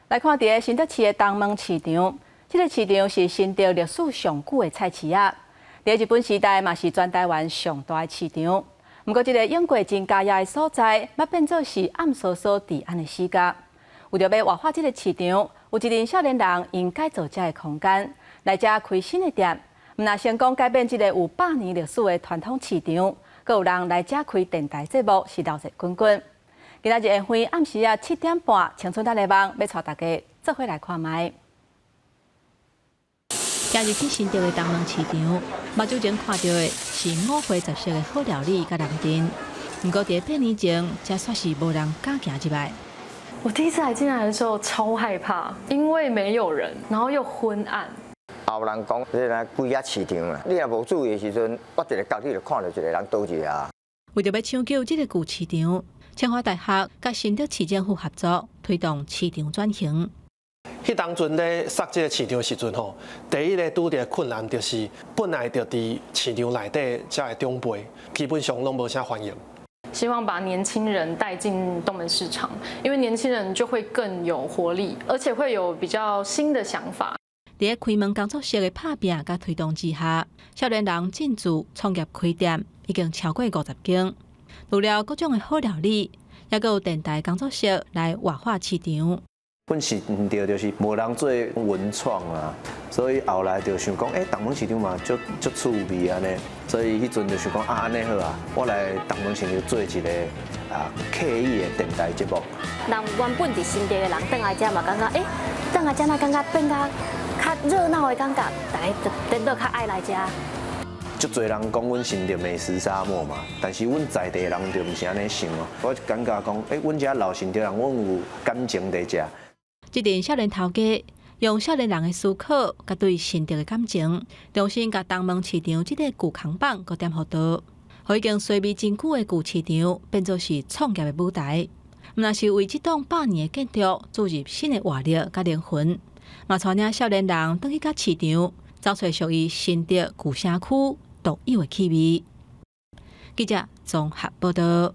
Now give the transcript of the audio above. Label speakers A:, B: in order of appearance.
A: 来看伫新德市的东门市场，这个市场是新德历史上久的菜市仔，伫日本时代嘛是全台湾上大的市场。不过，这个用过真加压的所在，要变做是暗搓搓治安的死角。为着要活化这个市场，有一群少年人因改造这个空间，来这开新的店。毋但成功改变这个有100年历史的传统市场，阁有人来这开电台节目，是闹热滚滚。今仔日下暉暗时7点半，青春大联盟要带大家做伙来看卖。今日去新店的东门市场，目睭前看到的是5花10色的好料理甲人阵。不过伫8年前，这算是无人敢行入来。
B: 我第一次来进来的时候超害怕，因为没有人，然后又昏暗。
C: 后人讲，这来规个市场啊，你若无注意的时阵，我一个角你就看到一个人倒去啊。
A: 为着要抢救这个旧市场，清华大学甲新德市政府合作，推动市场转型。
D: 迄当阵咧设这个市场时阵吼，第一个拄着困难就是本来就伫市场内底才会长辈，基本上拢无啥欢迎。
B: 希望把年轻人带进东门市场，因为年轻人就会更有活力，而且会有比较新的想法。
A: 伫开门工作室的拍拼甲推动之下，少年人进驻创业开店已经超过50间，除了各种的好料理，也有电台工作室来活化市场。
E: 本市毋对，就是无人做文创啊，所以后来就想讲，东门市场嘛，足趣味安尼，所以迄阵就想讲安尼好啊，我来东门市场做一个刻意的电台节目。
F: 人原本伫新店的人，转来遮嘛感觉，转来遮那感觉变甲较热闹的感觉，大家真都较爱来遮。
E: 足侪人讲阮新店美食沙漠嘛，但是阮在地人就毋是安尼想哦。我感觉讲，阮遮老新店人，阮有感情在遮。
A: 这阵少年头家用少年人的思考，甲对新店的感情，重新甲东门市场这个旧扛棒搁点互倒，互已经衰微真久的旧市场变作是创业的舞台。毋但是为这栋100年的建筑注入新的活力甲灵魂，嘛带领少年人转去甲市场，找出属于新店旧城区独有的气味。记者综合报道。